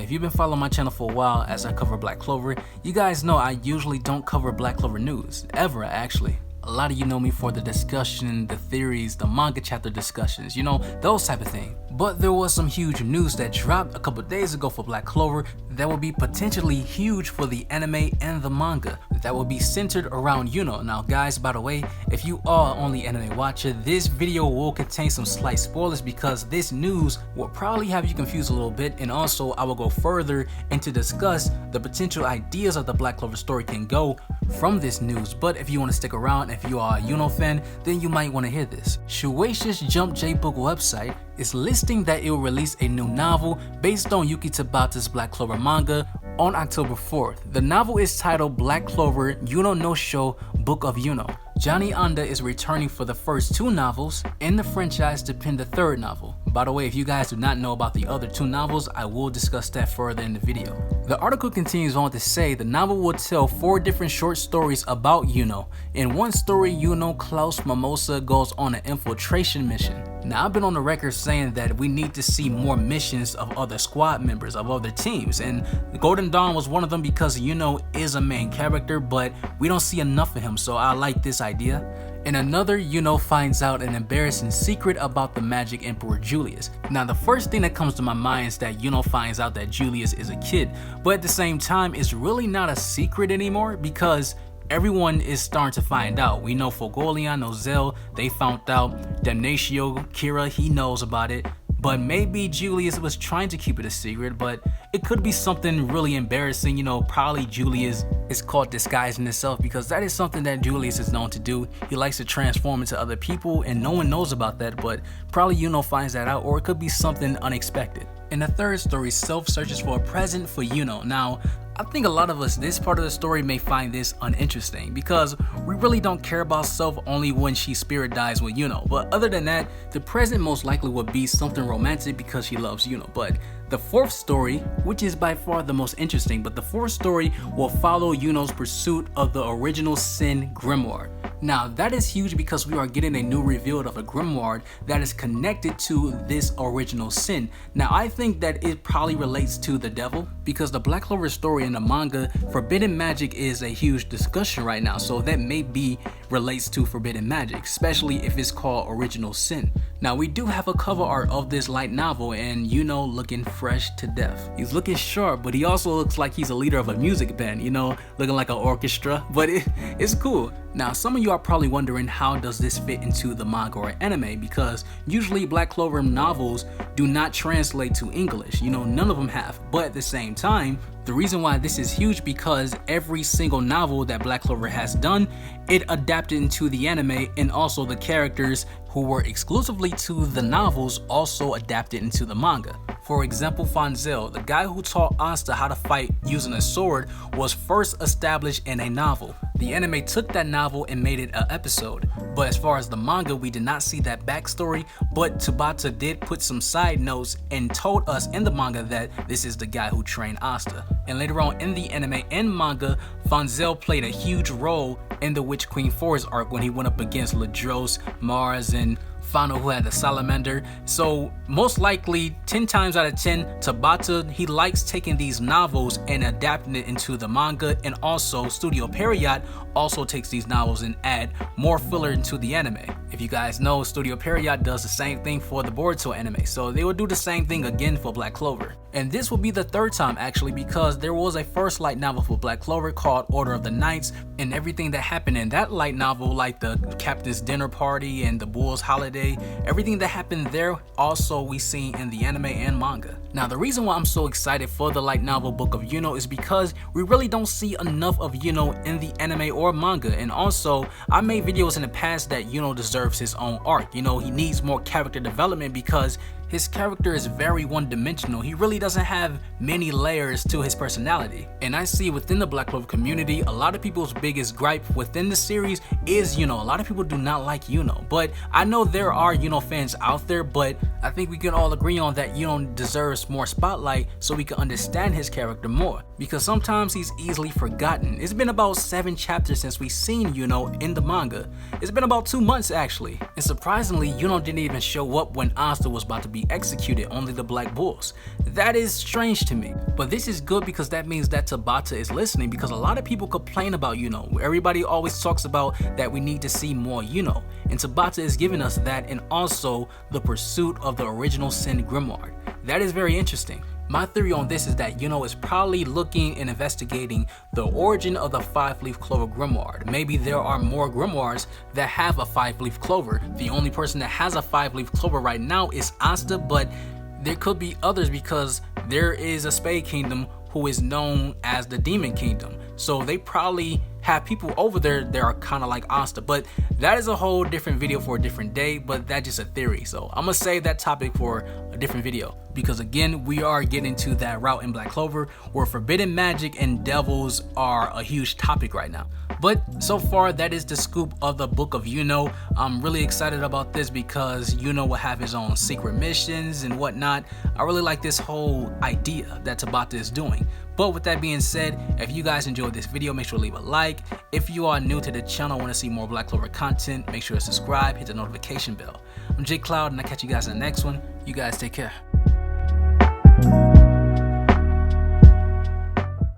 if you've been following my channel for a while as I cover Black Clover, you guys know I usually don't cover Black Clover news, ever actually. A lot of you know me for the discussion, the theories, the manga chapter discussions, you know, those type of things. But there was some huge news that dropped a couple days ago for Black Clover that will be potentially huge for the anime and the manga that will be centered around Yuno. Now guys, by the way, if you are only anime watcher, this video will contain some slight spoilers because this news will probably have you confused a little bit, and also I will go further and to discuss the potential ideas of the Black Clover story can go from this news. But if you want to stick around, if you are a Yuno fan, then you might want to hear this. Shueisha's Jump J-Book website is listing that it will release a new novel based on Yuki Tabata's Black Clover manga on October 4th. The novel is titled Black Clover Yuno no Sho Book of Yuno. Johnny Anda is returning for the first two novels in the franchise to pen the third novel. By the way, if you guys do not know about the other two novels, I will discuss that further in the video. The article continues on to say the novel will tell 4 different short stories about Yuno. In one story, Yuno, Klaus, Mimosa goes on an infiltration mission. Now, I've been on the record saying that we need to see more missions of other squad members, of other teams, and Golden Dawn was one of them because Yuno is a main character, but we don't see enough of him, so I like this idea. In another, Yuno finds out an embarrassing secret about the Magic Emperor Julius. Now, the first thing that comes to my mind is that Yuno finds out that Julius is a kid, but at the same time, it's really not a secret anymore because everyone is starting to find out. We know Fogolian, Nozel, they found out. Damnatio, Kira, he knows about it. But maybe Julius was trying to keep it a secret, but it could be something really embarrassing. You know, probably Julius is caught disguising himself because that is something that Julius is known to do. He likes to transform into other people and no one knows about that, but probably Yuno finds that out, or it could be something unexpected. In the third story, Sylph searches for a present for Yuno. Now, I think a lot of us, this part of the story may find this uninteresting because we really don't care about Sylph only when she spirit dies with Yuno. But other than that, the present most likely would be something romantic because she loves Yuno. But the fourth story, which is by far the most interesting, but the fourth story will follow Yuno's pursuit of the original Sin Grimoire. Now that is huge because we are getting a new reveal of a grimoire that is connected to this original sin. Now I think that it probably relates to the devil because the Black Clover story in the manga, forbidden magic is a huge discussion right now, so that maybe relates to forbidden magic, especially if it's called original sin. Now we do have a cover art of this light novel and Yuno looking fresh to death. He's looking sharp, but he also looks like he's a leader of a music band, you know, looking like an orchestra, but it's cool. Now some of you are probably wondering, how does this fit into the manga or anime, because usually Black Clover novels do not translate to English, you know, none of them have. But at the same time, the reason why this is huge because every single novel that Black Clover has done, it adapted into the anime, and also the characters who were exclusively to the novels also adapted into the manga. For example, Fanzel, the guy who taught Asta how to fight using a sword, was first established in a novel. The anime took that novel and made it an episode, but as far as the manga, we did not see that backstory, but Tabata did put some side notes and told us in the manga that this is the guy who trained Asta. And later on in the anime and manga, Fanzel played a huge role in the Witch Queen Forest arc when he went up against Ladros, Mars, and Fano, who had the salamander. So most likely 10 times out of 10, Tabata, he likes taking these novels and adapting it into the manga, and also Studio Period also takes these novels and add more filler into the anime. If you guys know, Studio Period does the same thing for the Boruto anime, so they will do the same thing again for Black Clover. And this will be the third time actually, because there was a first light novel for Black Clover called Order of the Knights, and everything that happened in that light novel, like the captain's dinner party and the bull's holiday, everything that happened there also we see in the anime and manga. Now the reason why I'm so excited for the light novel Book of Yuno is because we really don't see enough of Yuno in the anime or manga, and also I made videos in the past that Yuno deserves his own arc. You know, he needs more character development because his character is very one-dimensional. He really doesn't have many layers to his personality. And I see within the Black Clover community, a lot of people's biggest gripe within the series is Yuno. A lot of people do not like Yuno, but I know there are Yuno fans out there, but I think we can all agree on that Yuno deserves more spotlight so we can understand his character more, because sometimes he's easily forgotten. It's been about 7 chapters since we've seen Yuno in the manga. It's been about 2 months actually, and surprisingly Yuno didn't even show up when Asta was about to be be executed, only the Black Bulls. That is strange to me. But this is good because that means that Tabata is listening, because a lot of people complain about Yuno. Everybody always talks about that we need to see more Yuno. And Tabata is giving us that, and also the pursuit of the original Sin Grimoire. That is very interesting. My theory on this is that Yuno is probably looking and investigating the origin of the 5-leaf clover grimoire. Maybe there are more grimoires that have a 5-leaf clover. The only person that has a 5-leaf clover right now is Asta, but there could be others because there is a Spade Kingdom who is known as the Demon Kingdom. So they probably have people over there that are kind of like Asta, but that is a whole different video for a different day, but that's just a theory. So I'm gonna save that topic for a different video, because again, we are getting to that route in Black Clover where forbidden magic and devils are a huge topic right now. But so far, that is the scoop of the Book of Yuno. I'm really excited about this because Yuno will have his own secret missions and whatnot. I really like this whole idea that Tabata is doing. But with that being said, if you guys enjoyed this video, make sure to leave a like. If you are new to the channel, want to see more Black Clover content, make sure to subscribe, hit the notification bell. I'm J Cloud, and I'll catch you guys in the next one. You guys take care.